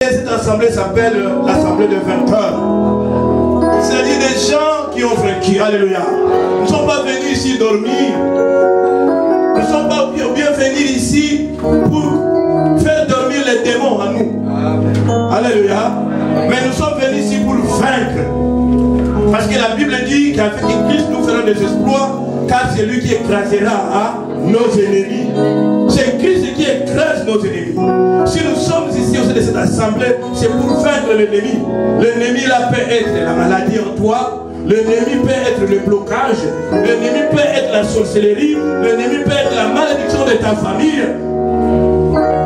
Cette assemblée s'appelle l'assemblée de vainqueurs. C'est-à-dire des gens qui ont vaincu. Alléluia. Nous ne sommes pas venus ici dormir. Nous ne sommes pas bien venus ici pour faire dormir les démons en nous. Alléluia. Mais nous sommes venus ici pour vaincre. Parce que la Bible dit qu'avec Christ nous ferons des exploits, car c'est lui qui écrasera nos ennemis. C'est Christ qui écrase nos ennemis. Si nous sommes ici au sein de cette assemblée, c'est pour vaincre l'ennemi. L'ennemi là peut être la maladie en toi. L'ennemi peut être le blocage. L'ennemi peut être la sorcellerie. L'ennemi peut être la malédiction de ta famille.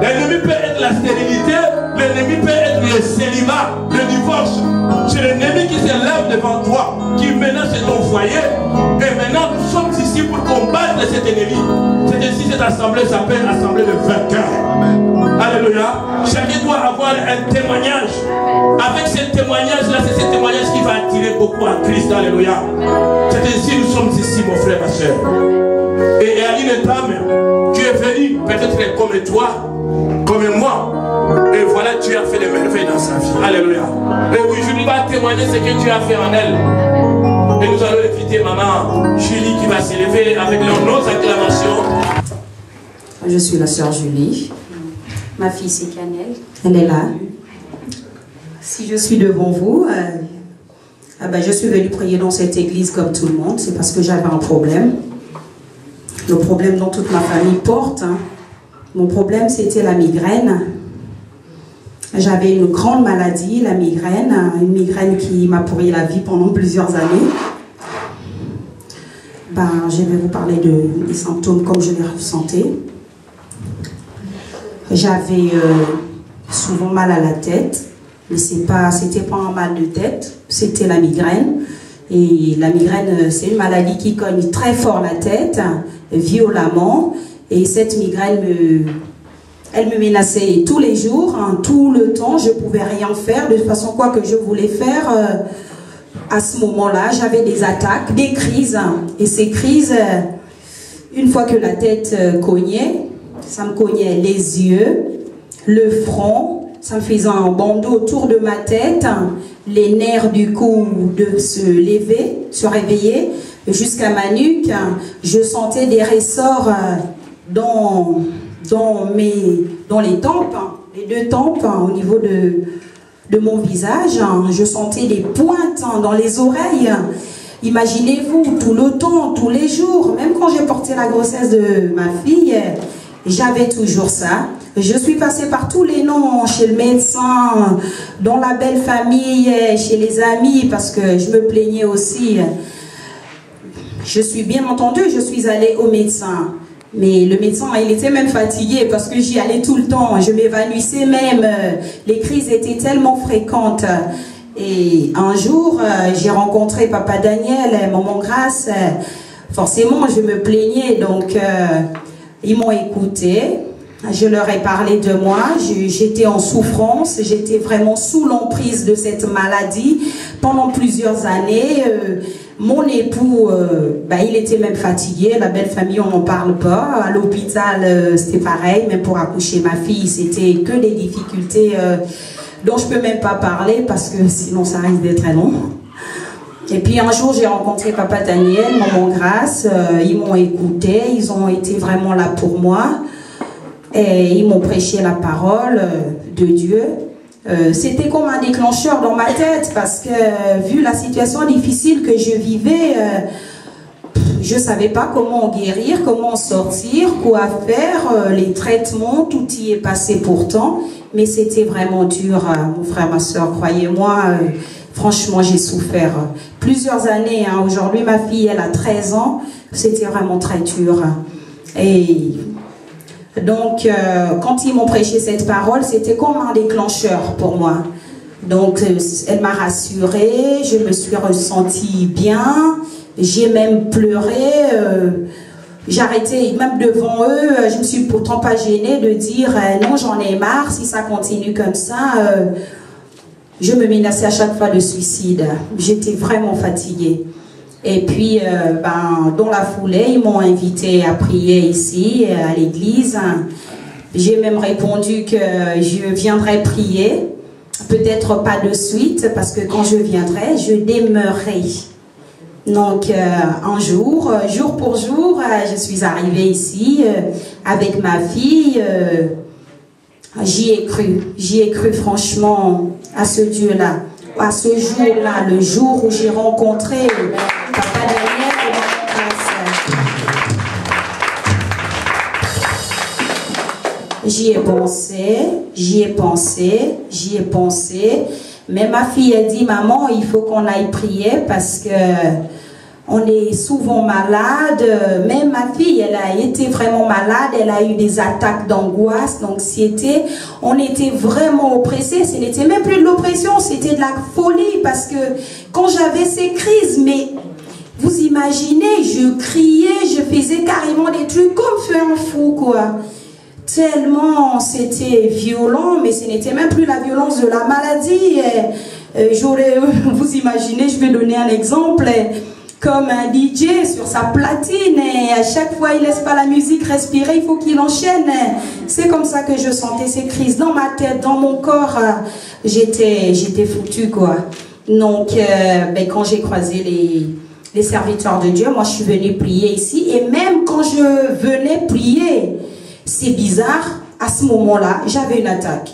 L'ennemi peut être la stérilité. L'ennemi peut être le célibat, le divorce. C'est l'ennemi qui se lève devant toi, qui menace ton foyer. Et maintenant, nous sommes ici pour combattre cet ennemi. C'est ainsi que cette assemblée s'appelle assemblée de vainqueurs. Alléluia. Chacun doit avoir un témoignage. Avec ce témoignage-là, c'est ce témoignage qui va attirer beaucoup à Christ. Alléluia. C'est ainsi que nous sommes ici, mon frère, ma soeur. Et il y a une dame qui est venue, peut-être comme toi, comme moi. Et voilà, Dieu a fait des merveilles dans sa vie. Alléluia. Et oui, je ne vais pas témoigner ce que Dieu a fait en elle. Et nous allons inviter maman Julie qui va s'élever avec nos acclamations. Je suis la sœur Julie. Ma fille c'est Cannelle. Elle est là. Si je suis devant vous, je suis venue prier dans cette église comme tout le monde. C'est parce que j'avais un problème. Le problème dont toute ma famille porte. Mon problème c'était la migraine. J'avais une grande maladie, la migraine. Une migraine qui m'a pourri la vie pendant plusieurs années. Je vais vous parler des symptômes comme je les ressentais. J'avais souvent mal à la tête, mais c'était pas un mal de tête, c'était la migraine. Et la migraine, c'est une maladie qui cogne très fort la tête, violemment. Et cette migraine elle me menaçait tous les jours, tout le temps. Je ne pouvais rien faire. De toute façon, quoi que je voulais faire, à ce moment-là, j'avais des attaques, des crises. Et ces crises, une fois que la tête cognait, ça me cognait les yeux, le front, ça me faisait un bandeau autour de ma tête, les nerfs du cou de se lever, se réveiller, jusqu'à ma nuque. Je sentais des ressorts dans les tempes, les deux tempes, au niveau de mon visage. Je sentais des pointes dans les oreilles. Imaginez-vous, tout le temps, tous les jours, même quand j'ai porté la grossesse de ma fille, j'avais toujours ça. Je suis passée par tous les noms, chez le médecin, dans la belle famille, chez les amis, parce que je me plaignais aussi. Je suis bien entendu, je suis allée au médecin. Mais le médecin, il était même fatigué parce que j'y allais tout le temps. Je m'évanouissais même. Les crises étaient tellement fréquentes. Et un jour, j'ai rencontré Papa Daniel, Maman Grâce. Forcément, je me plaignais. Donc, ils m'ont écouté. Je leur ai parlé de moi. J'étais en souffrance. J'étais vraiment sous l'emprise de cette maladie pendant plusieurs années. Mon époux, il était même fatigué. La belle famille, on n'en parle pas. À l'hôpital, c'était pareil. Même pour accoucher ma fille, c'était que des difficultés dont je ne peux même pas parler parce que sinon ça risque d'être très long. Et puis un jour, j'ai rencontré Papa Daniel, Maman Grâce. Ils m'ont écouté. Ils ont été vraiment là pour moi. Et ils m'ont prêché la parole de Dieu. C'était comme un déclencheur dans ma tête parce que vu la situation difficile que je vivais, je ne savais pas comment guérir, comment sortir, quoi faire, les traitements, tout y est passé pourtant, mais c'était vraiment dur, mon frère, ma soeur, croyez-moi, franchement j'ai souffert plusieurs années. Aujourd'hui ma fille elle a 13 ans, c'était vraiment très dur. Et donc, quand ils m'ont prêché cette parole, c'était comme un déclencheur pour moi. Donc, elle m'a rassurée, je me suis ressentie bien, j'ai même pleuré, j'arrêtais même devant eux, je ne me suis pourtant pas gênée de dire non, j'en ai marre, si ça continue comme ça, je me menaçais à chaque fois de suicide. J'étais vraiment fatiguée. Et puis, dans la foulée, ils m'ont invité à prier ici, à l'église. J'ai même répondu que je viendrais prier. peut-être pas de suite, parce que quand je viendrai, je demeurerai. Donc, un jour, jour pour jour, je suis arrivée ici avec ma fille. J'y ai cru franchement à ce Dieu-là, à ce jour-là, le jour où j'ai rencontré Papa Daniel et ma grâce. J'y ai pensé, mais ma fille a dit, maman, il faut qu'on aille prier parce que on est souvent malade. Même ma fille, elle a été vraiment malade, elle a eu des attaques d'angoisse, d'anxiété. On était vraiment oppressés. Ce n'était même plus de l'oppression, c'était de la folie parce que quand j'avais ces crises, mais vous imaginez, je criais, je faisais carrément des trucs comme faire un fou, quoi. Tellement c'était violent, mais ce n'était même plus la violence de la maladie. Vous imaginez, je vais donner un exemple. Comme un DJ sur sa platine, et à chaque fois il laisse pas la musique respirer, il faut qu'il enchaîne. C'est comme ça que je sentais ces crises dans ma tête, dans mon corps. J'étais foutue, quoi. Donc quand j'ai croisé les serviteurs de Dieu, moi je suis venue prier ici, et même quand je venais prier, c'est bizarre, à ce moment-là j'avais une attaque.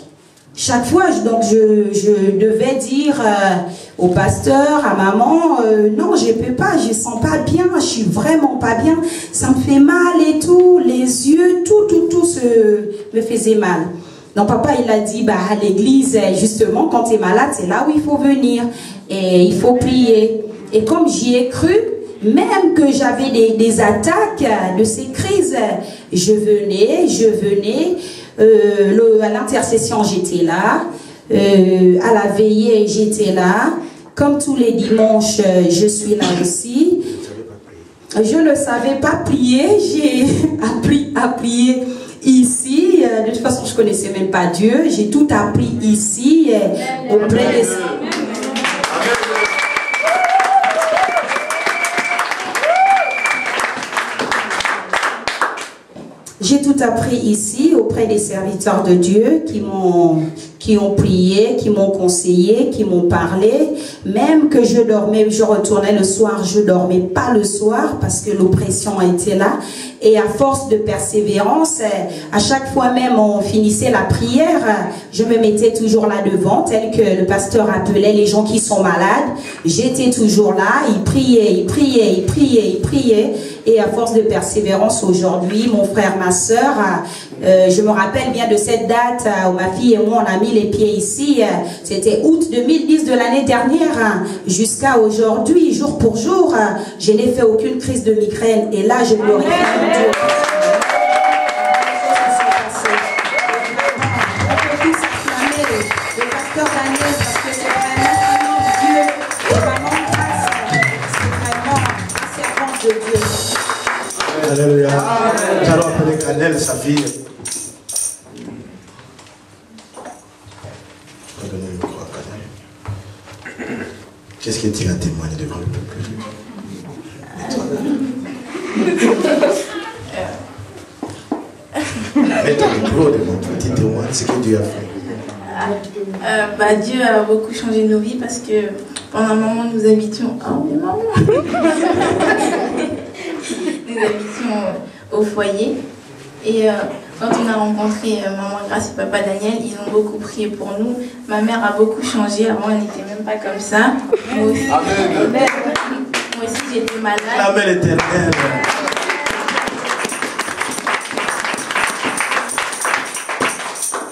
Chaque fois, donc je devais dire au pasteur, à maman, non, je peux pas, je sens pas bien, je suis vraiment pas bien, ça me fait mal et tout, les yeux, tout me faisait mal. Donc papa, il a dit, à l'église, justement, quand tu es malade, c'est là où il faut venir et il faut prier. Et comme j'y ai cru, même que j'avais des attaques de ces crises, je venais, à l'intercession j'étais là, à la veillée j'étais là, comme tous les dimanches je suis là aussi. Je ne savais pas prier, j'ai appris à prier ici. De toute façon je ne connaissais même pas Dieu, j'ai tout appris ici auprès des... J'ai tout appris ici auprès des serviteurs de Dieu qui ont prié, qui m'ont conseillé, qui m'ont parlé. Même que je dormais, je retournais le soir, je dormais pas le soir parce que l'oppression était là. Et à force de persévérance, à chaque fois même on finissait la prière, je me mettais toujours là devant, tel que le pasteur appelait les gens qui sont malades. J'étais toujours là, il priait. Et à force de persévérance aujourd'hui, mon frère, ma soeur, je me rappelle bien de cette date où ma fille et moi on a mis les pieds ici. C'était août 2010 de l'année dernière jusqu'à aujourd'hui, jour pour jour. Je n'ai fait aucune crise de migraine et là je glorifie Dieu. On peut tous acclamer le pasteur Daniel parce que c'est vraiment un Dieu et vraiment grâce. C'est vraiment un servant de Dieu. Alléluia. Nous allons appeler Canel, sa fille. Qu'est-ce que tu as témoigné devant le peuple? Mets ton micro devant toi, tu témoignes ce que Dieu a fait. Dieu a beaucoup changé nos vies parce que pendant un moment nous habitions. Oh, mais maman! Nous habitions au foyer. Et quand on a rencontré Maman Grâce et Papa Daniel, ils ont beaucoup prié pour nous. Ma mère a beaucoup changé. Avant, elle n'était même pas comme ça. Moi aussi j'étais malade. La mère éternelle.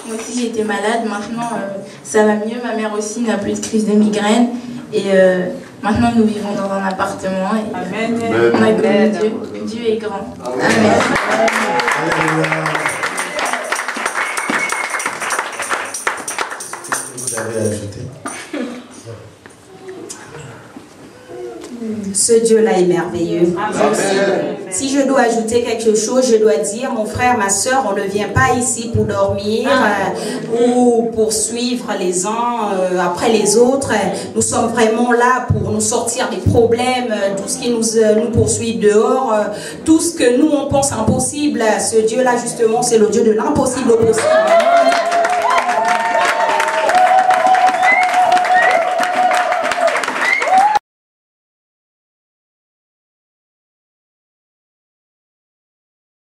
Moi aussi j'étais malade. Maintenant, ça va mieux. Ma mère aussi n'a plus de crise de migraine. Et maintenant, nous vivons dans un appartement. Et, Amen. On a connu Dieu. Dieu est grand. Amen. Alléluia. Qu'est-ce que vous avez ajouté? Ce Dieu-là est merveilleux. Si je dois ajouter quelque chose, je dois dire, mon frère, ma soeur, on ne vient pas ici pour dormir ou pour suivre les uns après les autres. Nous sommes vraiment là pour nous sortir des problèmes, tout ce qui nous poursuit dehors, tout ce que nous on pense impossible. Ce Dieu-là, justement, c'est le Dieu de l'impossible au possible.